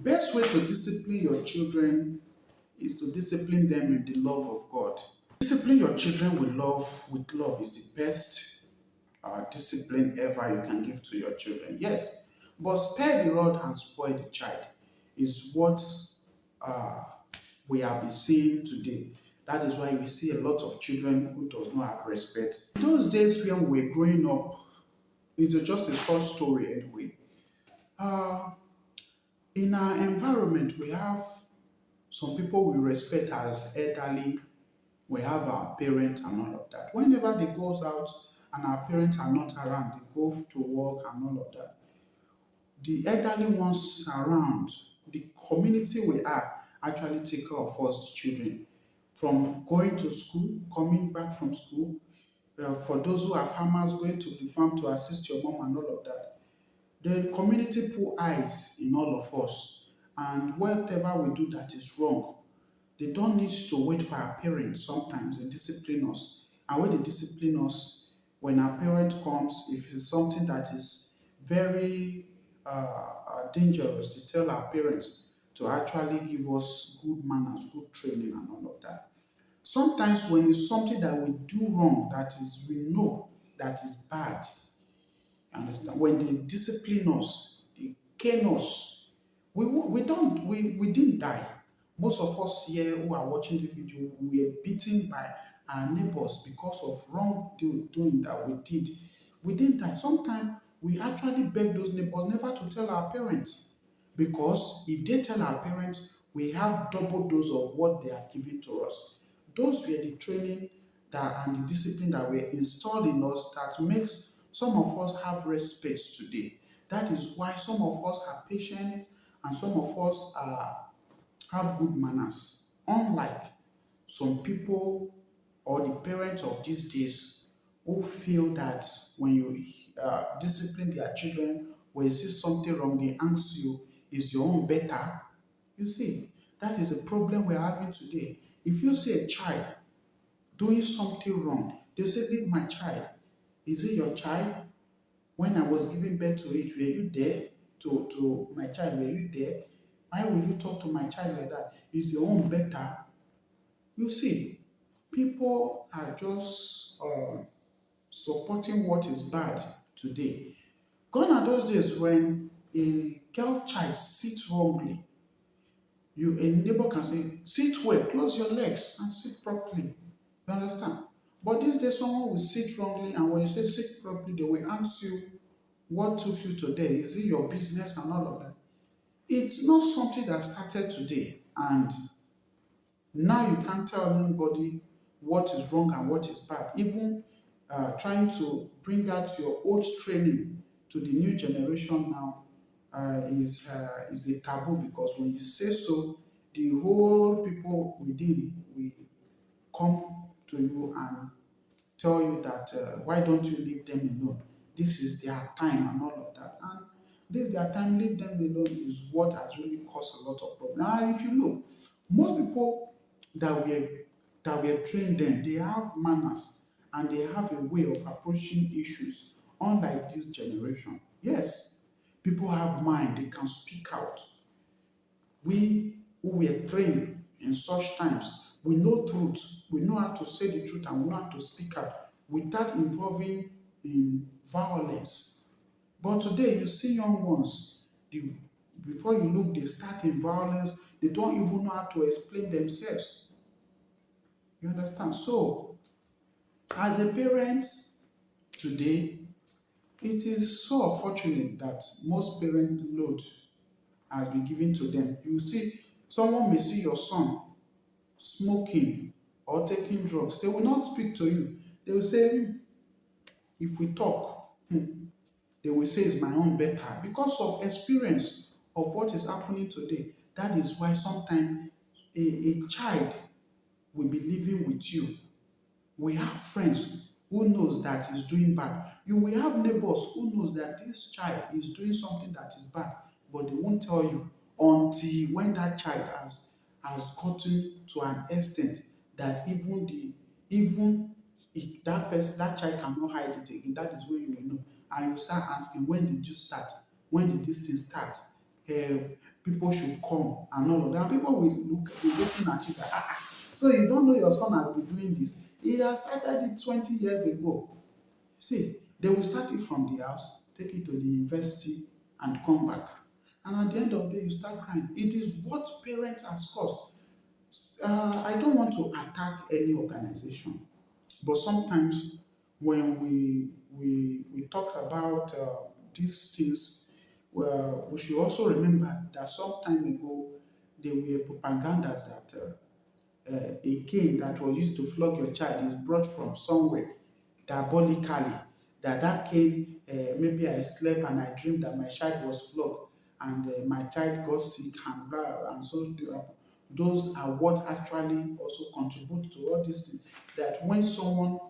Best way to discipline your children is to discipline them in the love of God. Discipline your children with love. With love is the best discipline ever you can give to your children. Yes, but spare the rod and spoil the child is what uh, we have been seeing today. That is why we see a lot of children who does not have respect. In those days when we were growing up, it's just a short story anyway. Uh, in our environment, we have some people we respect as elderly. We have our parents and all of that. Whenever they goes out and our parents are not around, they go to work and all of that. The elderly ones around, the community we are, actually take care of us, the children. From going to school, coming back from school, for those who are farmers going to the farm to assist your mom and all of that. The community put eyes in all of us. And whatever we do that is wrong, they don't need to wait for our parents sometimes. They discipline us. And when they discipline us, when our parent comes, if it's something that is very dangerous, they tell our parents to actually give us good manners, good training, and all of that. Sometimes when it's something that we do wrong, that is we know that is bad, you understand? When they discipline us, they cane us, we didn't die. Most of us here who are watching the video, we were beaten by our neighbors because of doing that we did. We didn't die. Sometimes we actually beg those neighbors never to tell our parents, because if they tell our parents, we have double dose of what they have given to us. Those were the training that and the discipline that were installed in us that makes some of us have respect today. That is why some of us are patient and some of us have good manners. Unlike some people or the parents of these days who feel that when you discipline their children, when you see something wrong, they ask you, is your own better? You see, that is a problem we're having today. If you see a child doing something wrong, they say, leave my child. Is it your child? When I was giving birth to it, were you there? To my child, were you there? Why will you talk to my child like that? Is your own better? You see, people are just supporting what is bad today. Gone are those days when a girl child sits wrongly. A neighbor can say, sit well, close your legs and sit properly. You understand? But these days, someone will sit wrongly, and when you say sit properly, they will ask you, what took you today? Is it your business and all of that? It's not something that started today, and now you can't tell anybody what is wrong and what is bad. Even trying to bring out your old training to the new generation now is a taboo, because when you say so, the whole people within will come to you and tell you that why don't you leave them alone? This is their time and all of that. And this their time, leave them alone is what has really caused a lot of problems. Now, if you look, most people that were trained then, they have manners and they have a way of approaching issues, unlike this generation. Yes, people have mind, they can speak out. We who were trained in such times, we know truth, we know how to say the truth, and we know how to speak out without involving in violence. But today, you see young ones, before you look, they start in violence, they don't even know how to explain themselves. You understand? So, as a parent today, it is so unfortunate that most parent load has been given to them. You see, someone may see your son smoking or taking drugs. They will not speak to you. They will say, if we talk, they will say it's my own better, because of experience of what is happening today. That is why sometimes a child will be living with you. We have friends who knows that is doing bad. You will have neighbors who knows that this child is doing something that is bad, but they won't tell you until when that child has gotten to an extent that even if that child cannot hide it again. That is when you will know. And you start asking, when did you start? When did this thing start? people should come and all of that. People will be looking at you like, so you don't know your son has been doing this. He has started it 20 years ago. See, they will start it from the house, take it to the university, and come back. And at the end of the day, you start crying. It is what parents has caused. I don't want to attack any organization, but sometimes when we talk about these things, well, we should also remember that some time ago there were propagandas that a cane that was used to flog your child is brought from somewhere diabolically. That cane, maybe I slept and I dreamed that my child was flogged and my child got sick and blah, and so those are what actually also contribute to all these things. That when someone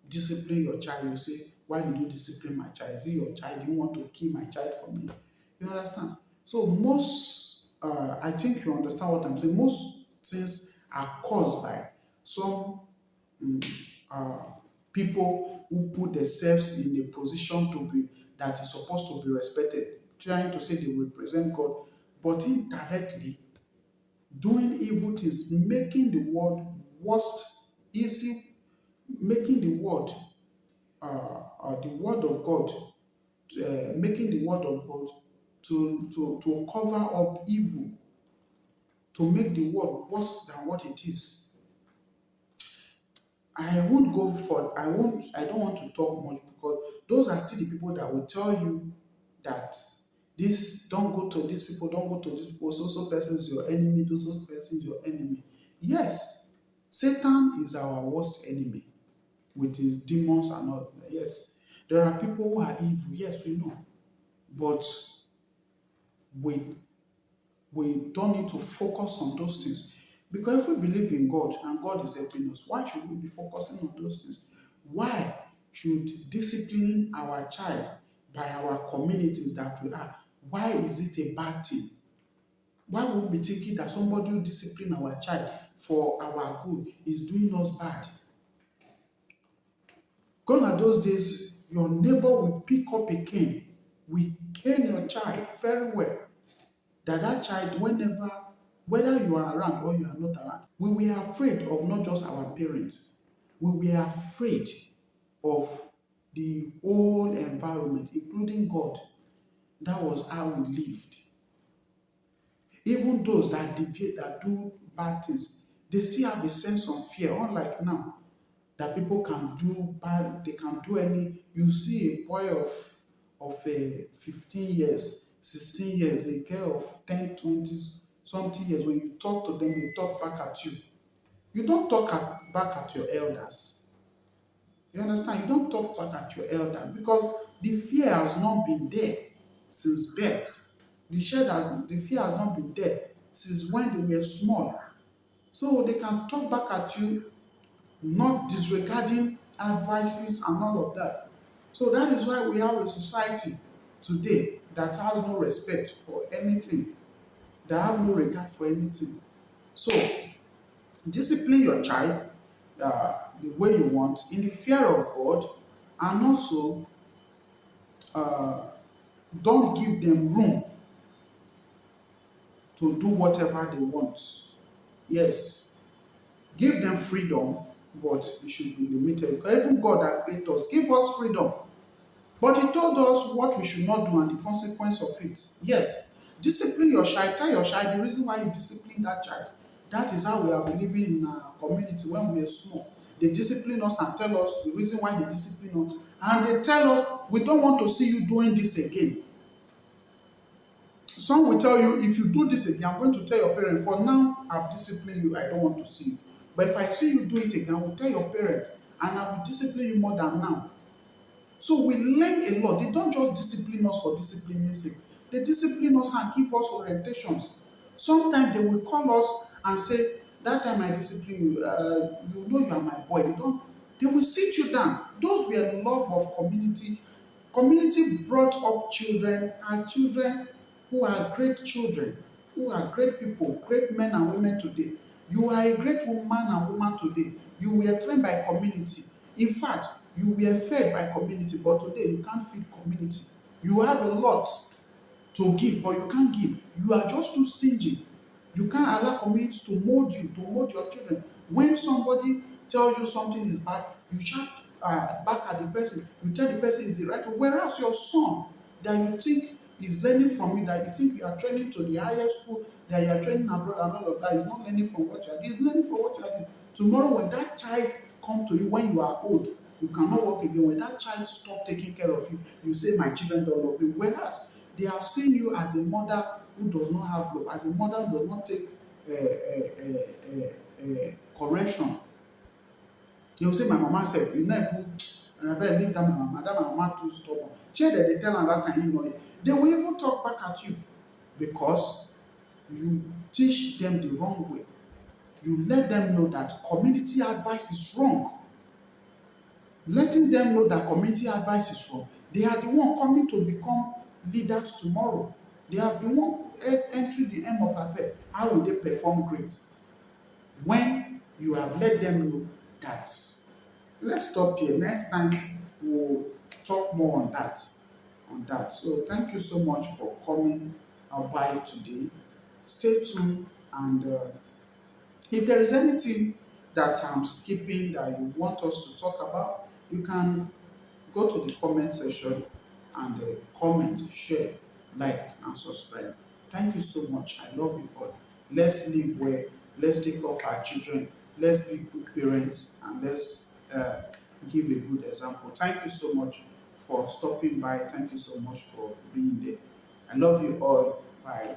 discipline your child, you say, why did you discipline my child? Is it your child? Do you want to kill my child for me? You understand? So I think you understand what I'm saying. Most things are caused by some uh, people who put themselves in a position to be that is supposed to be respected, trying to say they represent God, but indirectly doing evil things, making the world worst, easy, making the word of God, making the word of God to cover up evil, to make the world worse than what it is. I don't want to talk much because those are still the people that will tell you that this, don't go to these people, don't go to these people, so person is your enemy, so person is your enemy. Yes, Satan is our worst enemy with his demons and all. Yes, there are people who are evil, yes, we know. But we don't need to focus on those things. Because if we believe in God and God is helping us, why should we be focusing on those things? Why should disciplining our child by our communities that we are, why is it a bad thing? Why would we be thinking that somebody who discipline our child for our good is doing us bad? Gone are those days, your neighbor will pick up a cane, will cane your child very well. That child, whether you are around or you are not around, we were afraid of not just our parents, we were afraid of the whole environment, including God. That was how we lived. Even those that deviate, that do bad things, they still have a sense of fear, unlike now, that people can do bad, they can do any. You see a boy of 15 years, 16 years, a girl of 10, 20 something years, when you talk to them, they talk back at you. You don't talk back at your elders. You understand? You don't talk back at your elders because the fear has not been there since birth. The fear has not been there since when they were small. So they can talk back at you, not disregarding advices and all of that. So that is why we have a society today that has no respect for anything, that have no regard for anything. So discipline your child the way you want, in the fear of God, and also uh, don't give them room to do whatever they want. Yes, give them freedom, but it should be limited. Because even God that created us, give us freedom. But He told us what we should not do and the consequence of it. Yes, discipline your child. Tell your child the reason why you discipline that child. That is how we have been living in our community when we were small. They discipline us and tell us the reason why they discipline us. And they tell us, we don't want to see you doing this again. Some will tell you, if you do this again, I'm going to tell your parent, for now, I've disciplined you, I don't want to see you. But if I see you do it again, I will tell your parent, and I will discipline you more than now. So we learn a lot. They don't just discipline us for disciplining sake. They discipline us and give us orientations. Sometimes they will call us and say, that time I discipline you, you know you are my boy. They will sit you down. Those were love of community. Community brought up children, and children who are great children, who are great people, great men and women today. You are a great woman and woman today. You were trained by community. In fact, you were fed by community, but today you can't feed community. You have a lot to give, but you can't give. You are just too stingy. You can't allow community to mold you, to mold your children. When somebody tells you something is bad, you shout back at the person. You tell the person is the right way. Whereas your son that you think is learning from you, that you think you are training to the highest school, that you are training abroad and all of that, is not learning from what you are doing. He's learning from what you are doing. Tomorrow, when that child come to you when you are old, you cannot work again. When that child stop taking care of you, you say, my children don't love me. Whereas they have seen you as a mother who does not have love, as a mother who does not take correction. They will say, my mama said, you know, if I better leave that my mama too stubborn. Share that they tell her that time, you know, they will even talk back at you because you teach them the wrong way. You let them know that community advice is wrong. Letting them know that community advice is wrong. They are the one coming to become leaders tomorrow. They are the one entering the aim of affair. How will they perform great? When you have let them know that. Let's stop here. Next time we'll talk more on that. So thank you so much for coming by today. Stay tuned, and if there is anything that I'm skipping that you want us to talk about, you can go to the comment section and comment, share, like, and subscribe. Thank you so much. I love you all. Let's live well. Let's take off our children. Let's be good parents, and let's give a good example. Thank you so much for stopping by. Thank you so much for being there. I love you all. Bye.